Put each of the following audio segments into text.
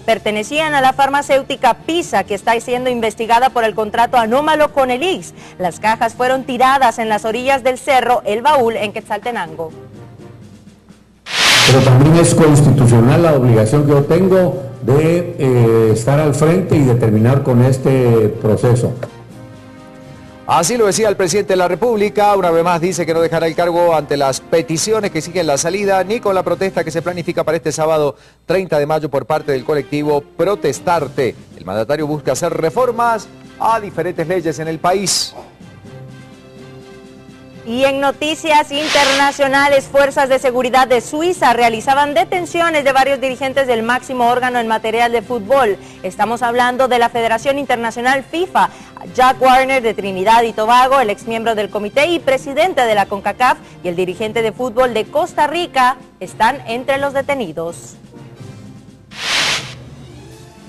pertenecían a la farmacéutica PISA, que está siendo investigada por el contrato anómalo con el ICS. Las cajas fueron tiradas en las orillas del cerro El Baúl en Quetzaltenango. Pero también es constitucional la obligación que yo tengo de estar al frente y de terminar con este proceso. Así lo decía el presidente de la República. Una vez más dice que no dejará el cargo ante las peticiones que exigen la salida, ni con la protesta que se planifica para este sábado 30 de mayo por parte del colectivo Protestarte. El mandatario busca hacer reformas a diferentes leyes en el país. Y en noticias internacionales, fuerzas de seguridad de Suiza realizaban detenciones de varios dirigentes del máximo órgano en material de fútbol. Estamos hablando de la Federación Internacional FIFA. Jack Warner de Trinidad y Tobago, el exmiembro del comité y presidente de la CONCACAF, y el dirigente de fútbol de Costa Rica están entre los detenidos.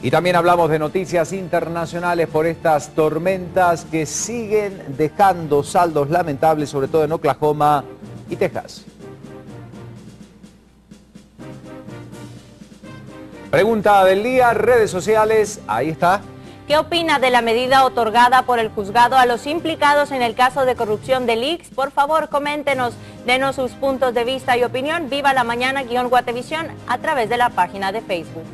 Y también hablamos de noticias internacionales por estas tormentas que siguen dejando saldos lamentables, sobre todo en Oklahoma y Texas. Pregunta del día, redes sociales, ahí está. ¿Qué opina de la medida otorgada por el juzgado a los implicados en el caso de corrupción del ICS? Por favor, coméntenos, denos sus puntos de vista y opinión. Viva la mañana-Guatevisión a través de la página de Facebook.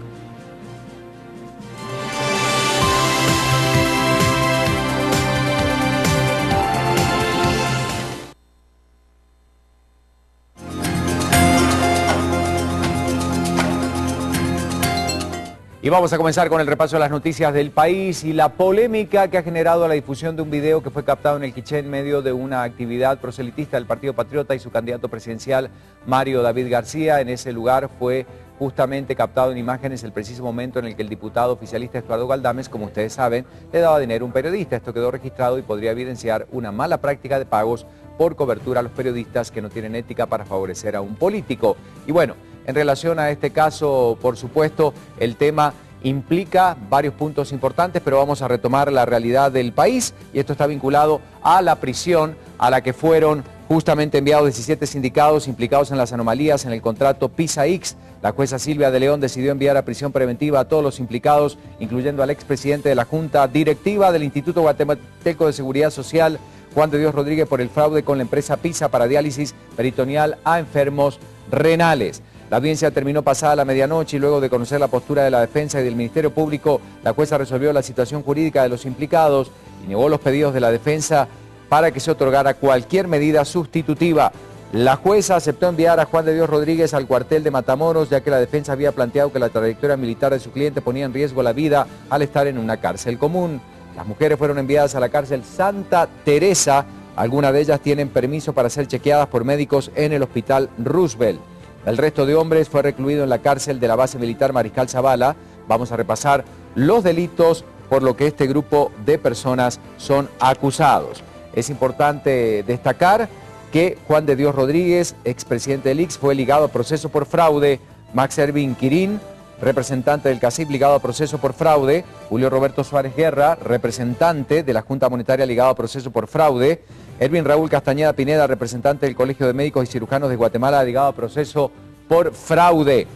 Y vamos a comenzar con el repaso de las noticias del país y la polémica que ha generado la difusión de un video que fue captado en el Quiché en medio de una actividad proselitista del Partido Patriota y su candidato presidencial Mario David García. En ese lugar fue justamente captado en imágenes el preciso momento en el que el diputado oficialista Eduardo Galdames, como ustedes saben, le daba dinero a un periodista. Esto quedó registrado y podría evidenciar una mala práctica de pagos por cobertura a los periodistas que no tienen ética para favorecer a un político. Y bueno, en relación a este caso, por supuesto, el tema implica varios puntos importantes, pero vamos a retomar la realidad del país y esto está vinculado a la prisión a la que fueron justamente enviados 17 sindicados implicados en las anomalías en el contrato PISA-ICS. La jueza Silvia de León decidió enviar a prisión preventiva a todos los implicados, incluyendo al expresidente de la Junta Directiva del Instituto Guatemalteco de Seguridad Social, Juan de Dios Rodríguez, por el fraude con la empresa PISA para diálisis peritoneal a enfermos renales. La audiencia terminó pasada la medianoche y luego de conocer la postura de la defensa y del Ministerio Público, la jueza resolvió la situación jurídica de los implicados y negó los pedidos de la defensa para que se otorgara cualquier medida sustitutiva. La jueza aceptó enviar a Juan de Dios Rodríguez al cuartel de Matamoros, ya que la defensa había planteado que la trayectoria militar de su cliente ponía en riesgo la vida al estar en una cárcel común. Las mujeres fueron enviadas a la cárcel Santa Teresa. Algunas de ellas tienen permiso para ser chequeadas por médicos en el Hospital Roosevelt. El resto de hombres fue recluido en la cárcel de la base militar Mariscal Zavala. Vamos a repasar los delitos por lo que este grupo de personas son acusados. Es importante destacar que Juan de Dios Rodríguez, expresidente del ICS, fue ligado a proceso por fraude. Max Ervin Quirín, representante del CACIP, ligado a proceso por fraude. Julio Roberto Suárez Guerra, representante de la Junta Monetaria, ligado a proceso por fraude. Ervin Raúl Castañeda Pineda, representante del Colegio de Médicos y Cirujanos de Guatemala, ligado a proceso por fraude.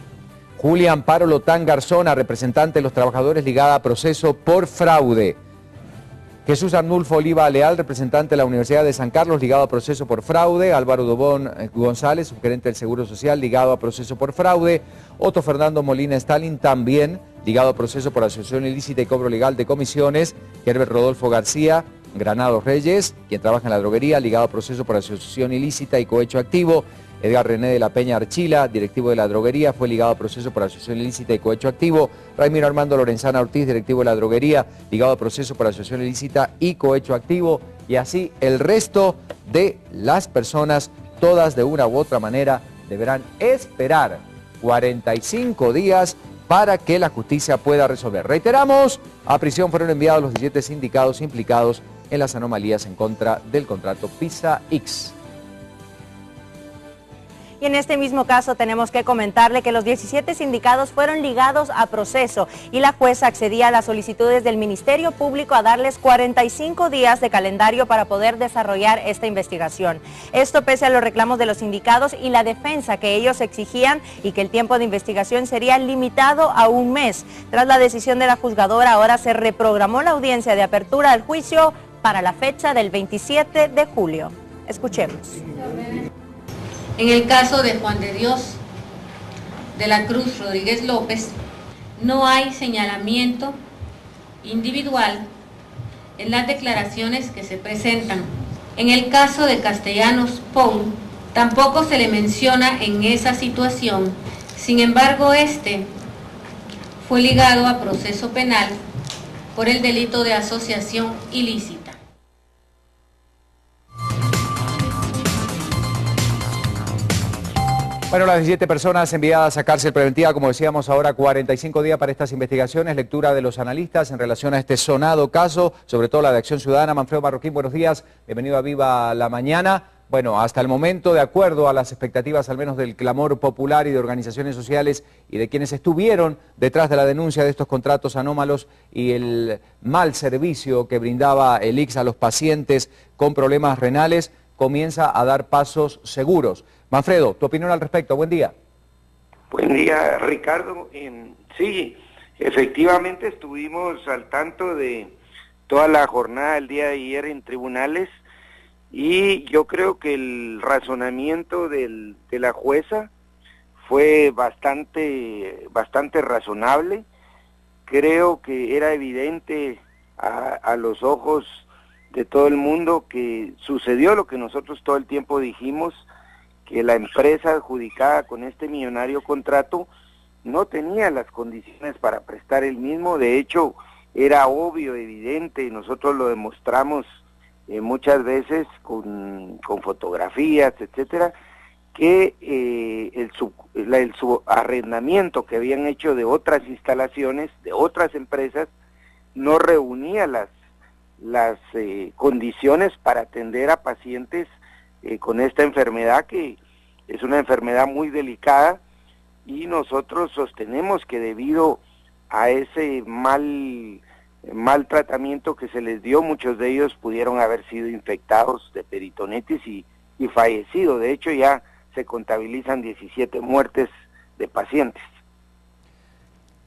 Julia Amparo Lotán Garzona, representante de los trabajadores, ligada a proceso por fraude. Jesús Arnulfo Oliva Leal, representante de la Universidad de San Carlos, ligado a proceso por fraude. Álvaro Dobón González, subgerente del Seguro Social, ligado a proceso por fraude. Otto Fernando Molina Stalin, también ligado a proceso por asociación ilícita y cobro legal de comisiones. Herbert Rodolfo García Granados Reyes, quien trabaja en la droguería, ligado a proceso por asociación ilícita y cohecho activo. Edgar René de la Peña Archila, directivo de la droguería, fue ligado a proceso por asociación ilícita y cohecho activo. Raimiro Armando Lorenzana Ortiz, directivo de la droguería, ligado a proceso por asociación ilícita y cohecho activo. Y así el resto de las personas, todas de una u otra manera, deberán esperar 45 días para que la justicia pueda resolver. Reiteramos, a prisión fueron enviados los 17 sindicados implicados en las anomalías en contra del contrato PISA-ICS. Y en este mismo caso tenemos que comentarle que los 17 sindicados fueron ligados a proceso y la jueza accedía a las solicitudes del Ministerio Público a darles 45 días de calendario para poder desarrollar esta investigación. Esto pese a los reclamos de los sindicados y la defensa que ellos exigían y que el tiempo de investigación sería limitado a un mes. Tras la decisión de la juzgadora, ahora se reprogramó la audiencia de apertura del juicio para la fecha del 27 de julio. Escuchemos. En el caso de Juan de Dios de la Cruz Rodríguez López, no hay señalamiento individual en las declaraciones que se presentan. En el caso de Castellanos Pong, tampoco se le menciona en esa situación. Sin embargo, este fue ligado a proceso penal por el delito de asociación ilícita. Bueno, las 17 personas enviadas a cárcel preventiva, como decíamos ahora, 45 días para estas investigaciones, lectura de los analistas en relación a este sonado caso, sobre todo la de Acción Ciudadana. Manfredo Marroquín, buenos días, bienvenido a Viva la Mañana. Bueno, hasta el momento, de acuerdo a las expectativas al menos del clamor popular y de organizaciones sociales y de quienes estuvieron detrás de la denuncia de estos contratos anómalos y el mal servicio que brindaba el ICS a los pacientes con problemas renales, comienza a dar pasos seguros. Manfredo, tu opinión al respecto, buen día. Buen día, Ricardo. Sí, efectivamente estuvimos al tanto de toda la jornada del día de ayer en tribunales y yo creo que el razonamiento de la jueza fue bastante razonable. Creo que era evidente a los ojos de todo el mundo que sucedió lo que nosotros todo el tiempo dijimos, que la empresa adjudicada con este millonario contrato no tenía las condiciones para prestar el mismo. De hecho, era obvio, evidente, y nosotros lo demostramos muchas veces con fotografías, etcétera, que el subarrendamiento que habían hecho de otras instalaciones, de otras empresas, no reunía las condiciones para atender a pacientes con esta enfermedad, que es una enfermedad muy delicada, y nosotros sostenemos que debido a ese mal tratamiento que se les dio, muchos de ellos pudieron haber sido infectados de peritonitis y fallecido. De hecho, ya se contabilizan 17 muertes de pacientes.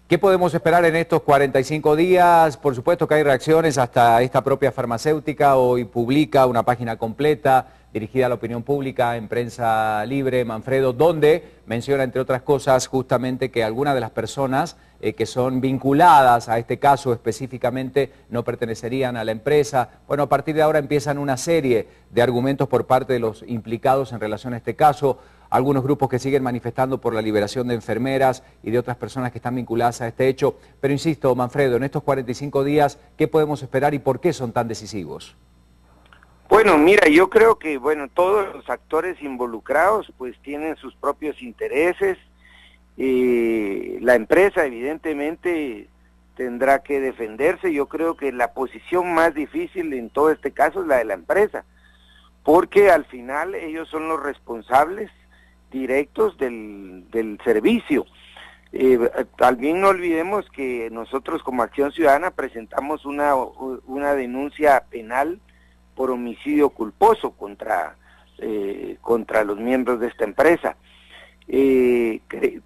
¿Qué podemos esperar en estos 45 días? Por supuesto que hay reacciones, hasta esta propia farmacéutica hoy publica una página completa dirigida a la opinión pública en Prensa Libre, Manfredo, donde menciona, entre otras cosas, justamente que algunas de las personas que son vinculadas a este caso específicamente no pertenecerían a la empresa. Bueno, a partir de ahora empiezan una serie de argumentos por parte de los implicados en relación a este caso, algunos grupos que siguen manifestando por la liberación de enfermeras y de otras personas que están vinculadas a este hecho. Pero insisto, Manfredo, en estos 45 días, ¿qué podemos esperar y por qué son tan decisivos? Bueno, mira, yo creo que todos los actores involucrados pues tienen sus propios intereses. La empresa evidentemente tendrá que defenderse. Yo creo que la posición más difícil en todo este caso es la de la empresa, porque al final ellos son los responsables directos del servicio. También no olvidemos que nosotros como Acción Ciudadana presentamos una denuncia penal por homicidio culposo contra los miembros de esta empresa.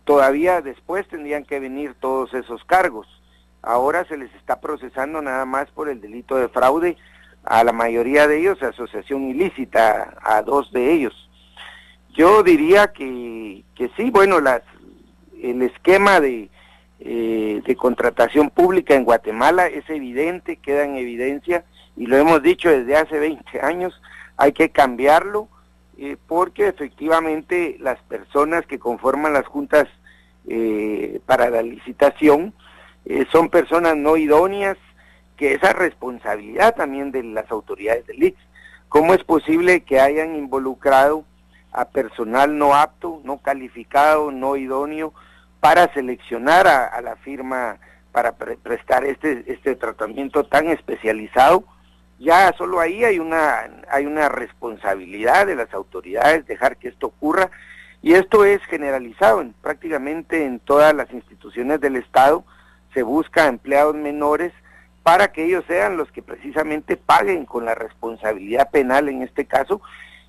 Todavía después tendrían que venir todos esos cargos. Ahora se les está procesando nada más por el delito de fraude a la mayoría de ellos, asociación ilícita a 2 de ellos. Yo diría que sí, el esquema de contratación pública en Guatemala es evidente, queda en evidencia, y lo hemos dicho desde hace 20 años, hay que cambiarlo, porque efectivamente las personas que conforman las juntas para la licitación son personas no idóneas, que esa responsabilidad también de las autoridades del ICS. ¿Cómo es posible que hayan involucrado a personal no apto, no calificado, no idóneo, para seleccionar a la firma para prestar este tratamiento tan especializado? Ya solo ahí hay una responsabilidad de las autoridades dejar que esto ocurra, Y esto es generalizado prácticamente en todas las instituciones del Estado. Se busca empleados menores para que ellos sean los que precisamente paguen con la responsabilidad penal en este caso.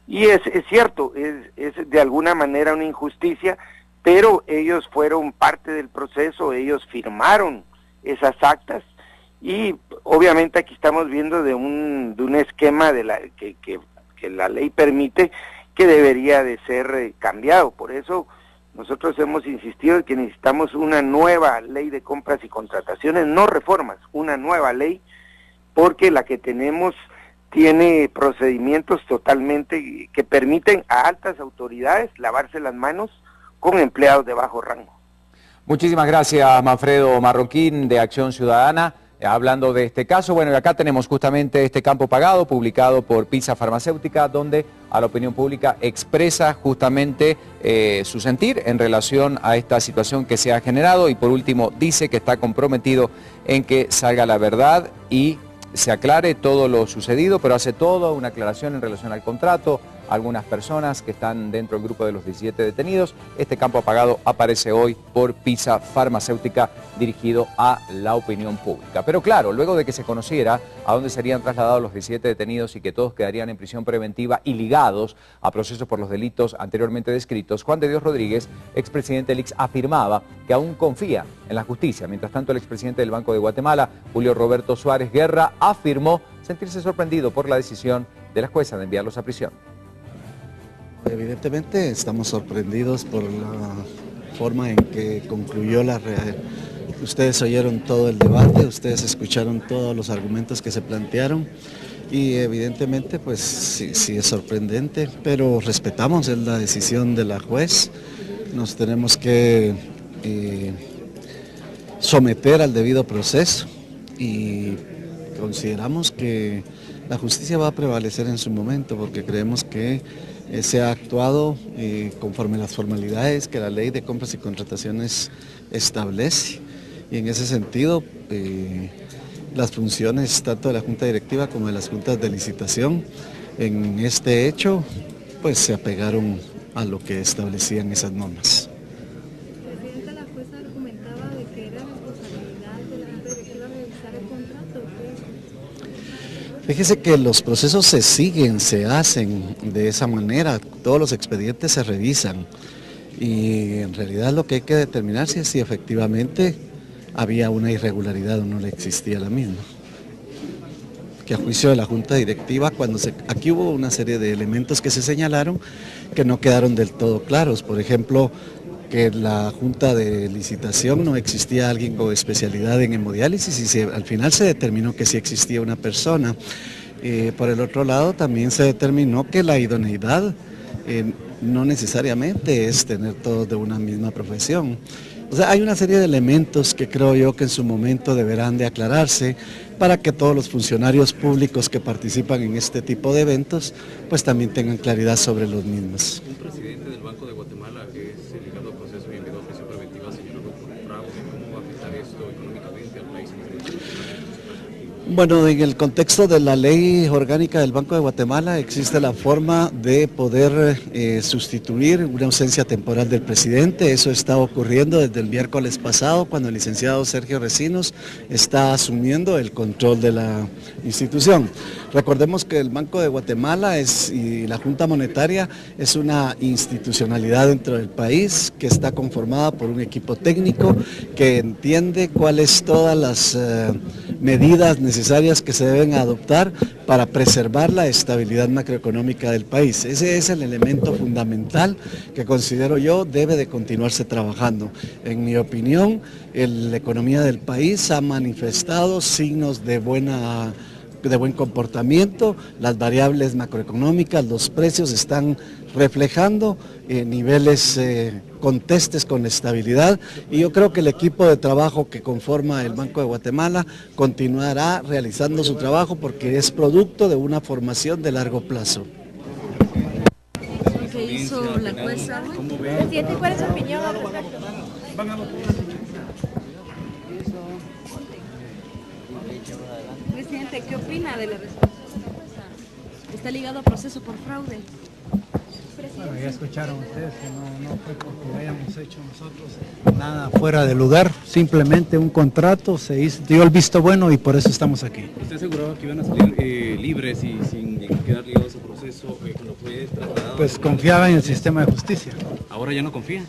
Y es cierto, es de alguna manera una injusticia, pero ellos fueron parte del proceso, ellos firmaron esas actas, y obviamente aquí estamos viendo de un esquema que la ley permite, que debería de ser cambiado. Por eso nosotros hemos insistido en que necesitamos una nueva ley de compras y contrataciones, no reformas, una nueva ley, porque la que tenemos tiene procedimientos totalmente que permiten a altas autoridades lavarse las manos con empleados de bajo rango. Muchísimas gracias, Manfredo Marroquín, de Acción Ciudadana, hablando de este caso. Bueno, y acá tenemos justamente este campo pagado, publicado por PISA Farmacéutica, donde a la opinión pública expresa justamente su sentir en relación a esta situación que se ha generado, y por último dice que está comprometido en que salga la verdad y se aclare todo lo sucedido, pero hace toda una aclaración en relación al contrato, algunas personas que están dentro del grupo de los 17 detenidos. Este campo apagado aparece hoy por PISA Farmacéutica, dirigido a la opinión pública. Pero claro, luego de que se conociera a dónde serían trasladados los 17 detenidos y que todos quedarían en prisión preventiva y ligados a procesos por los delitos anteriormente descritos, Juan de Dios Rodríguez, expresidente del ICS, afirmaba que aún confía en la justicia. Mientras tanto, el expresidente del Banco de Guatemala, Julio Roberto Suárez Guerra, afirmó sentirse sorprendido por la decisión de la jueza de enviarlos a prisión. Evidentemente estamos sorprendidos por la forma en que concluyó Ustedes oyeron todo el debate, ustedes escucharon todos los argumentos que se plantearon, y evidentemente pues sí es sorprendente, pero respetamos la decisión de la juez. Nos tenemos que someter al debido proceso, y consideramos que la justicia va a prevalecer en su momento, porque creemos que se ha actuado conforme a las formalidades que la ley de compras y contrataciones establece, y en ese sentido las funciones tanto de la Junta Directiva como de las juntas de licitación en este hecho pues se apegaron a lo que establecían esas normas. Presidenta, la jueza argumentaba de que era responsabilidad de la Junta Directiva revisar el contrato. Fíjese que los procesos se siguen, se hacen de esa manera, todos los expedientes se revisan, y en realidad lo que hay que determinar es si efectivamente había una irregularidad o no le existía la misma. Que a juicio de la Junta Directiva, aquí hubo una serie de elementos que se señalaron que no quedaron del todo claros. Por ejemplo, que en la Junta de Licitación no existía alguien con especialidad en hemodiálisis, y al final se determinó que sí existía una persona. Por el otro lado, también se determinó que la idoneidad no necesariamente es tener todos de una misma profesión. O sea, hay una serie de elementos que creo yo que en su momento deberán de aclararse para que todos los funcionarios públicos que participan en este tipo de eventos pues también tengan claridad sobre los mismos. Un presidente del Banco de Guatemala que es ligado al proceso y enviado a prisión preventiva, señalado por fraude. ¿Cómo va a afectar esto económicamente al país? Bueno, en el contexto de la ley orgánica del Banco de Guatemala existe la forma de poder sustituir una ausencia temporal del presidente. Eso está ocurriendo desde el miércoles pasado, cuando el licenciado Sergio Recinos está asumiendo el control de la institución. Recordemos que el Banco de Guatemala y la Junta Monetaria es una institucionalidad dentro del país que está conformada por un equipo técnico que entiende cuáles todas las medidas necesarias que se deben adoptar para preservar la estabilidad macroeconómica del país. Ese es el elemento fundamental que considero yo debe de continuarse trabajando. En mi opinión, la economía del país ha manifestado signos de buen comportamiento, las variables macroeconómicas, los precios están reflejando niveles contestes con estabilidad, y yo creo que el equipo de trabajo que conforma el Banco de Guatemala continuará realizando su trabajo porque es producto de una formación de largo plazo. ¿Qué hizo la jueza? Presidente, ¿cuál es su opinión al respecto? Presidente, ¿qué opina de la respuesta de la jueza? Está ligado a proceso por fraude. Presidente. Bueno, ya escucharon ustedes que no fue porque hayamos hecho nosotros nada fuera de lugar, simplemente un contrato, se hizo, dio el visto bueno y por eso estamos aquí. ¿Usted aseguraba que iban a salir libres y sin quedar ligados a su proceso cuando fue trasladado? Pues confiaba en el sistema de justicia. ¿Ahora ya no confía?